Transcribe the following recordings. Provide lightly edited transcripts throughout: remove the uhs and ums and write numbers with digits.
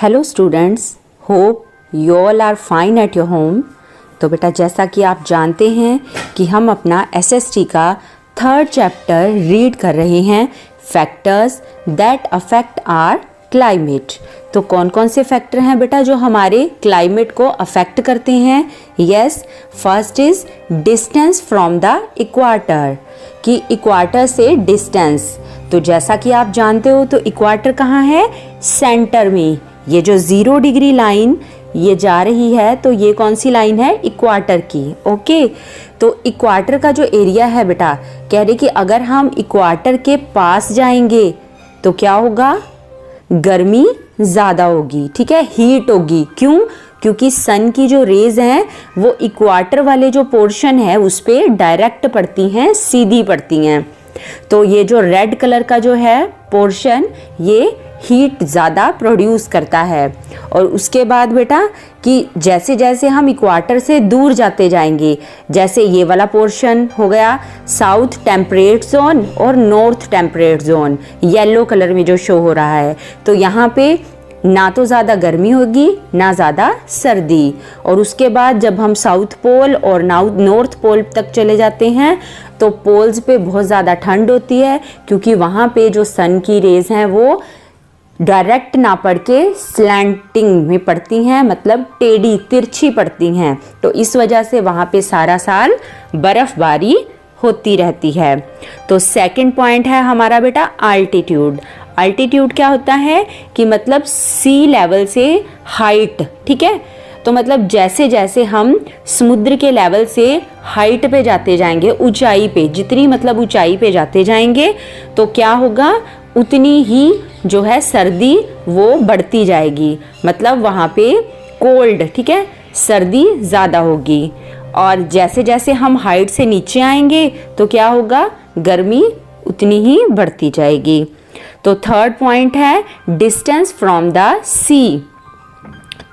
Hello students, hope you all are fine at your home. तो बेटा, जैसा कि आप जानते हैं कि हम अपना एसएसटी का थर्ड चैप्टर रीड कर रहे हैं, factors that affect our climate. तो कौन कौन से फैक्टर हैं बेटा जो हमारे क्लाइमेट को अफेक्ट करते हैं? Yes, first is distance from the equator, कि इक्वाटर से डिस्टेंस। तो जैसा कि आप जानते हो तो इक्वाटर कहाँ है? सेंटर में। ये जो 0 डिग्री लाइन ये जा रही है, तो ये कौन सी लाइन है? इक्वाटर की। ओके, तो इक्वाटर का जो एरिया है बेटा, कह रहे कि अगर हम इक्वाटर के पास जाएंगे तो क्या होगा? गर्मी ज़्यादा होगी, ठीक है, हीट होगी। क्यों? क्योंकि सन की जो रेज हैं वो इक्वाटर वाले जो पोर्शन है उस पर डायरेक्ट पड़ती हैं, सीधी पड़ती हैं। तो ये जो रेड कलर का जो है पोर्शन, ये हीट ज़्यादा प्रोड्यूस करता है। और उसके बाद बेटा कि जैसे जैसे हम इक्वाटर से दूर जाते जाएंगे, जैसे ये वाला पोर्शन हो गया साउथ टेम्परेट जोन और north temperate zone, yellow colour में जो शो हो रहा है, तो यहाँ पे ना तो ज़्यादा गर्मी होगी ना ज़्यादा सर्दी। और उसके बाद जब हम साउथ पोल और नॉर्थ पोल तक चले जाते हैं तो पोल्स पे बहुत ज़्यादा ठंड होती है, क्योंकि वहाँ पे जो सन की रेज हैं वो डायरेक्ट ना पड़ के स्लैंटिंग में पड़ती हैं, मतलब टेढ़ी तिरछी पड़ती हैं। तो इस वजह से वहाँ पे सारा साल बर्फबारी होती रहती है। तो सेकंड पॉइंट है हमारा बेटा अल्टीट्यूड। अल्टीट्यूड क्या होता है कि मतलब सी लेवल से हाइट, ठीक है। तो मतलब जैसे जैसे हम समुद्र के लेवल से हाइट पे जाते जाएंगे, ऊंचाई पे, जितनी मतलब ऊंचाई पे जाते जाएंगे तो क्या होगा? उतनी ही जो है सर्दी वो बढ़ती जाएगी, मतलब वहाँ पे कोल्ड, ठीक है, सर्दी ज़्यादा होगी। और जैसे जैसे हम हाइट से नीचे आएंगे तो क्या होगा? गर्मी उतनी ही बढ़ती जाएगी। तो थर्ड पॉइंट है डिस्टेंस फ्रॉम द सी।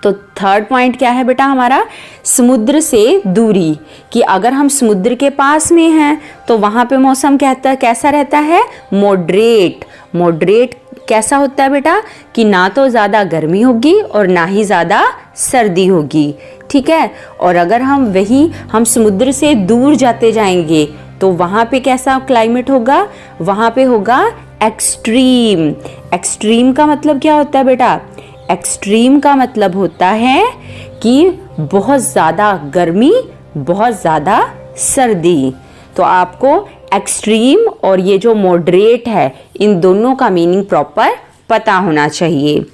तो थर्ड पॉइंट क्या है बेटा हमारा? समुद्र से दूरी, कि अगर हम समुद्र के पास में हैं तो वहाँ पे मौसम कैसा रहता है? मॉडरेट। मॉडरेट कैसा होता है बेटा? कि ना तो ज़्यादा गर्मी होगी और ना ही ज़्यादा सर्दी होगी, ठीक है। और अगर हम समुद्र से दूर जाते जाएंगे तो वहाँ पे कैसा क्लाइमेट होगा? वहाँ पे होगा एक्सट्रीम। एक्सट्रीम का मतलब क्या होता है बेटा? एक्सट्रीम का मतलब होता है कि बहुत ज़्यादा गर्मी, बहुत ज़्यादा सर्दी। तो आपको एक्सट्रीम और ये जो मॉडरेट है, इन दोनों का मीनिंग प्रॉपर पता होना चाहिए।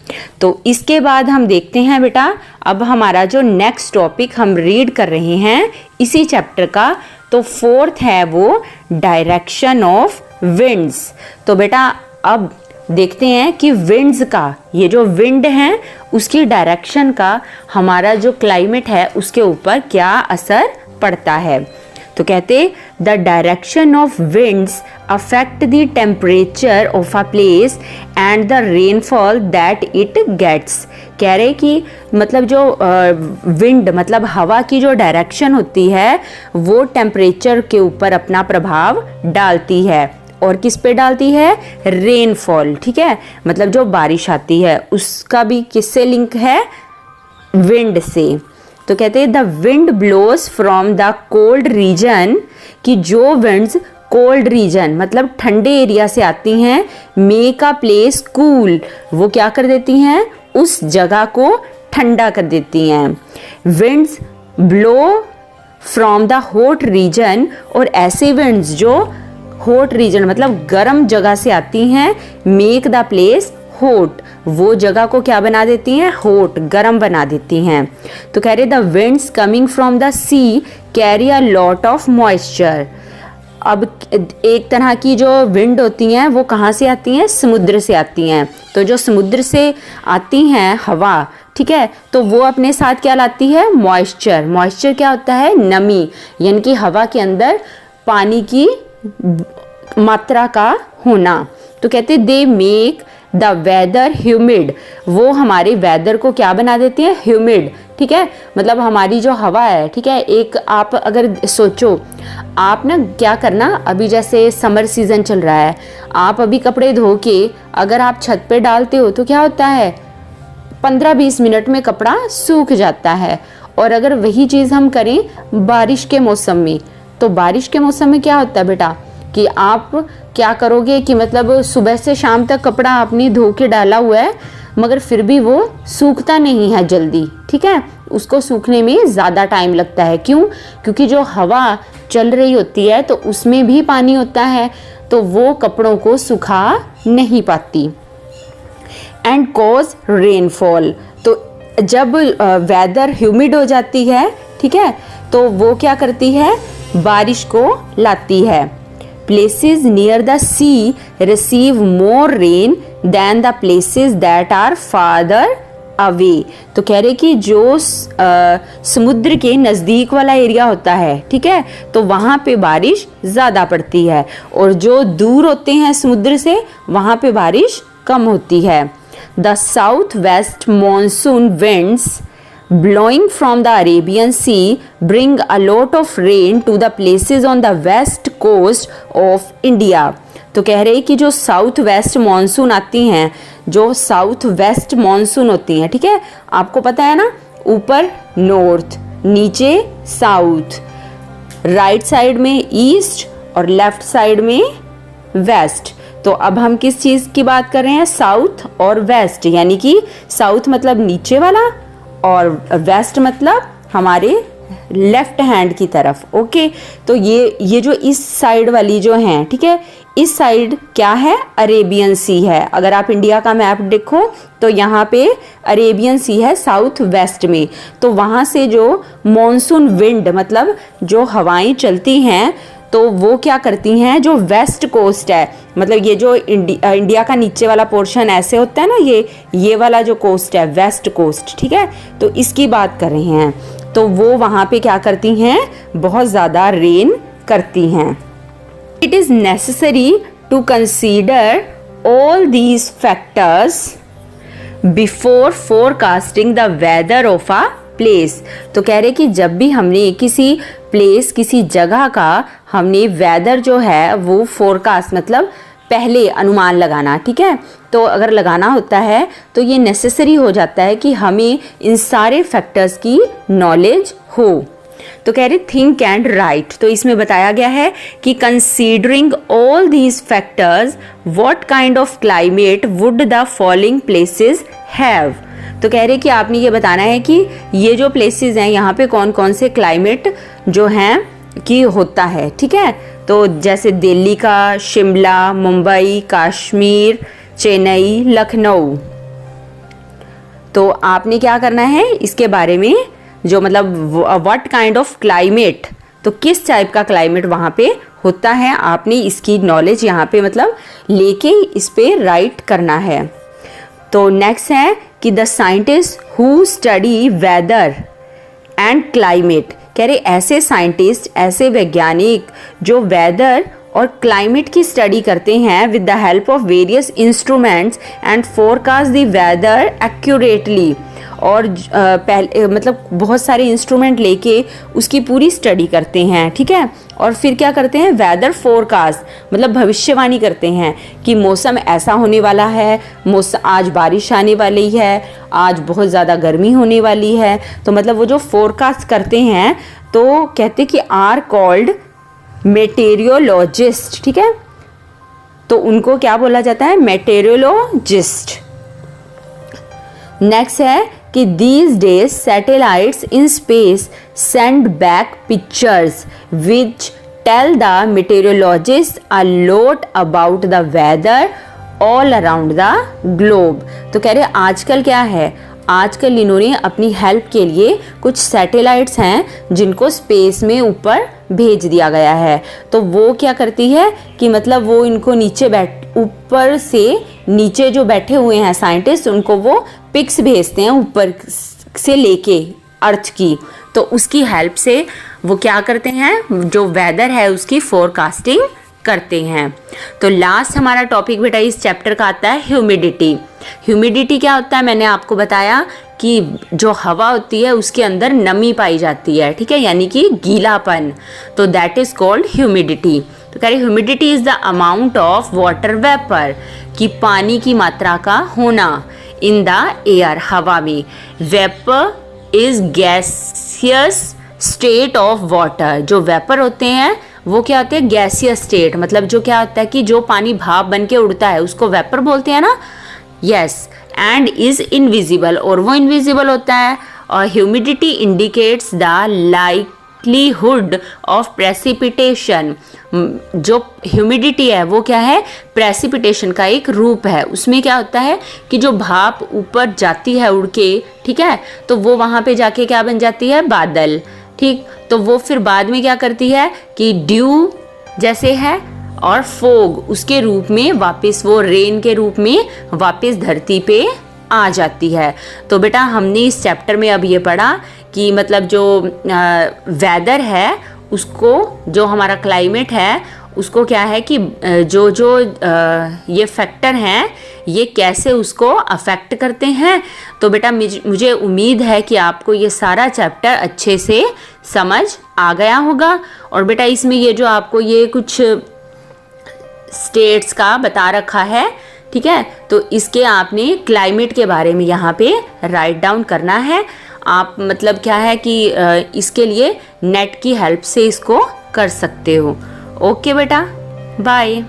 तो इसके बाद हम देखते हैं बेटा, अब हमारा जो नेक्स्ट टॉपिक हम रीड कर रहे हैं इसी चैप्टर का, तो फोर्थ है वो डायरेक्शन ऑफ विंड्स। तो बेटा अब देखते हैं कि विंड्स का, ये जो विंड है उसकी डायरेक्शन का हमारा जो क्लाइमेट है उसके ऊपर क्या असर पड़ता है। तो कहते the direction of winds affect the temperature of a place and the rainfall that it gets. कह रहे कि मतलब जो विंड मतलब हवा की जो डायरेक्शन होती है वो टेम्परेचर के ऊपर अपना प्रभाव डालती है। और किस पे डालती है? रेनफॉल, ठीक है, मतलब जो बारिश आती है उसका भी किससे लिंक है? विंड से। तो कहते हैं the wind blows from the cold region, कि जो विंड्स कोल्ड रीजन मतलब ठंडे एरिया से आती हैं, मेक अ प्लेस कूल, वो क्या कर देती हैं? उस जगह को ठंडा कर देती हैं। Winds blow from the hot reason, और ऐसे विंड्स जो हॉट रीजन मतलब गर्म जगह से आती हैं, मेक द प्लेस हॉट, वो जगह को क्या बना देती हैं? हॉट, गर्म बना देती हैं। तो कह रहे the winds coming from the sea carry a lot of moisture. अब एक तरह की जो विंड होती हैं वो कहाँ से आती हैं? समुद्र से आती हैं। तो जो समुद्र से आती हैं हवा, ठीक है, तो वो अपने साथ क्या लाती है? मॉइस्चर। मॉइस्चर क्या होता है? नमी, यानी कि हवा के अंदर पानी की मात्रा का होना। तो कहते they make the weather humid, वो हमारे वेदर को क्या बना देती है? ह्यूमिड, ठीक है, मतलब हमारी जो हवा है, ठीक है, एक आप अगर सोचो, आप ना क्या करना, अभी जैसे समर सीजन चल रहा है, आप अभी कपड़े धो के अगर आप छत पे डालते हो तो क्या होता है? 15-20 मिनट में कपड़ा सूख जाता है। और अगर वही चीज़ हम करें बारिश के मौसम में, तो बारिश के मौसम में क्या होता है बेटा कि आप क्या करोगे कि मतलब सुबह से शाम तक कपड़ा आपने धो के डाला हुआ है, मगर फिर भी वो सूखता नहीं है जल्दी, ठीक है, उसको सूखने में ज़्यादा टाइम लगता है। क्यों? क्योंकि जो हवा चल रही होती है तो उसमें भी पानी होता है, तो वो कपड़ों को सुखा नहीं पाती। एंड कॉज रेनफॉल, तो जब वेदर ह्यूमिड हो जाती है, ठीक है, तो वो क्या करती है, बारिश को लाती है। Places near the sea receive more rain than the places that are farther away. तो कह रहे कि जो समुद्र के नज़दीक वाला एरिया होता है, ठीक है, तो वहाँ पे बारिश ज़्यादा पड़ती है, और जो दूर होते हैं समुद्र से वहाँ पे बारिश कम होती है। The south west monsoon winds blowing from the Arabian Sea bring a lot of rain to the places on the west coast of India। तो कह रहे हैं कि जो साउथ वेस्ट मॉनसून आती हैं, जो साउथ वेस्ट मॉनसून होती हैं, ठीक है, आपको पता है ना, ऊपर नॉर्थ, नीचे साउथ, राइट साइड में ईस्ट और लेफ्ट साइड में वेस्ट। तो अब हम किस चीज़ की बात कर रहे हैं, साउथ और वेस्ट, यानी कि साउथ मतलब नीचे वाला और वेस्ट मतलब हमारे लेफ्ट हैंड की तरफ। ओके, तो ये जो इस साइड वाली जो हैं, ठीक है, इस साइड क्या है, अरेबियन सी है। अगर आप इंडिया का मैप देखो तो यहाँ पे अरेबियन सी है साउथ वेस्ट में। तो वहाँ से जो मॉनसून विंड मतलब जो हवाएं चलती हैं, तो वो क्या करती हैं, जो वेस्ट कोस्ट है, मतलब ये जो इंडिया का नीचे वाला पोर्शन ऐसे होता है ना, ये वाला जो कोस्ट है वेस्ट कोस्ट, ठीक है, तो इसकी बात कर रहे हैं। तो वो वहाँ पे क्या करती हैं, बहुत ज़्यादा रेन करती हैं। It is necessary to consider all these factors before forecasting the weather of a place. तो कह रहे कि जब भी हमने किसी प्लेस, किसी जगह का हमने वेदर जो है वो फोरकास्ट मतलब पहले अनुमान लगाना, ठीक है, तो अगर लगाना होता है तो ये नेसेसरी हो जाता है कि हमें इन सारे फैक्टर्स की नॉलेज हो। तो कह रहे थिंक एंड राइट, तो इसमें बताया गया है कि considering all these factors what kind of climate would the following places have. तो कह रहे कि आपने ये बताना है कि ये जो प्लेसेस हैं यहाँ पे कौन कौन से क्लाइमेट जो हैं कि होता है, ठीक है, तो जैसे दिल्ली का, शिमला, मुंबई, कश्मीर, चेन्नई, लखनऊ। तो आपने क्या करना है, इसके बारे में जो मतलब व्हाट काइंड ऑफ क्लाइमेट, तो किस टाइप का क्लाइमेट वहाँ पे होता है, आपने इसकी नॉलेज यहाँ पे मतलब लेके इस पे राइट करना है। तो नेक्स्ट है कि the scientist who study weather and climate, कह रहे ऐसे साइंटिस्ट, ऐसे वैज्ञानिक जो वेदर और क्लाइमेट की स्टडी करते हैं with the help of various instruments and forecast the weather accurately, और पहले मतलब बहुत सारे इंस्ट्रूमेंट लेके उसकी पूरी स्टडी करते हैं, ठीक है, और फिर क्या करते हैं, वेदर फोरकास्ट मतलब भविष्यवाणी करते हैं कि मौसम ऐसा होने वाला है, मौसम आज बारिश आने वाली है, आज बहुत ज़्यादा गर्मी होने वाली है। तो मतलब वो जो फोरकास्ट करते हैं तो कहते कि आर कॉल्ड मेटेरियोलॉजिस्ट, ठीक है, तो उनको क्या बोला जाता है, मेटेरियोलॉजिस्ट। नेक्स्ट है कि these days satellites in space send back pictures which tell the meteorologists a lot about the weather all around the globe। तो कह रहे आजकल क्या है, आजकल इन्होंने अपनी हेल्प के लिए कुछ सैटेलाइट्स हैं जिनको स्पेस में ऊपर भेज दिया गया है। तो वो क्या करती है कि मतलब वो इनको नीचे ऊपर से नीचे जो बैठे हुए हैं साइंटिस्ट, उनको वो पिक्स भेजते हैं ऊपर से लेके अर्थ की, तो उसकी हेल्प से वो क्या करते हैं, जो वेदर है उसकी फोरकास्टिंग करते हैं। तो लास्ट हमारा टॉपिक बेटा इस चैप्टर का आता है ह्यूमिडिटी। ह्यूमिडिटी क्या होता है, मैंने आपको बताया कि जो हवा होती है उसके अंदर नमी पाई जाती है, ठीक है, यानी कि गीलापन, तो दैट इज कॉल्ड ह्यूमिडिटी। तो कह रहे humidity is the amount of water vapour, कि पानी की मात्रा का होना इन द एयर, हवा में। Vapour is gaseous state of water. जो वेपर होते हैं वो क्या होते हैं, गैसियस स्टेट, मतलब जो क्या होता है कि जो पानी भाप बन के उड़ता है उसको वेपर बोलते हैं ना। यस, एंड इज इनविजिबल, और वो इनविजिबल होता है। और humidity indicates the likelihood of precipitation. जो ह्यूमिडिटी है वो क्या है, प्रेसिपिटेशन का एक रूप है। उसमें क्या होता है कि जो भाप ऊपर जाती है उड़ के, ठीक है, तो वो वहाँ पे जाके क्या बन जाती है, बादल। ठीक, तो वो फिर बाद में क्या करती है कि ड्यू जैसे है और फोग उसके रूप में वापस, वो रेन के रूप में वापस धरती पे आ जाती है। तो बेटा हमने इस चैप्टर में अब ये पढ़ा कि मतलब जो वेदर है उसको, जो हमारा क्लाइमेट है उसको क्या है कि जो जो ये फैक्टर हैं ये कैसे उसको अफेक्ट करते हैं। तो बेटा मुझे उम्मीद है कि आपको ये सारा चैप्टर अच्छे से समझ आ गया होगा। और बेटा इसमें ये जो आपको ये कुछ स्टेट्स का बता रखा है, ठीक है, तो इसके आपने क्लाइमेट के बारे में यहाँ पे राइट डाउन करना है। आप मतलब क्या है कि इसके लिए नेट की हेल्प से इसको कर सकते हो। ओके बेटा, बाय।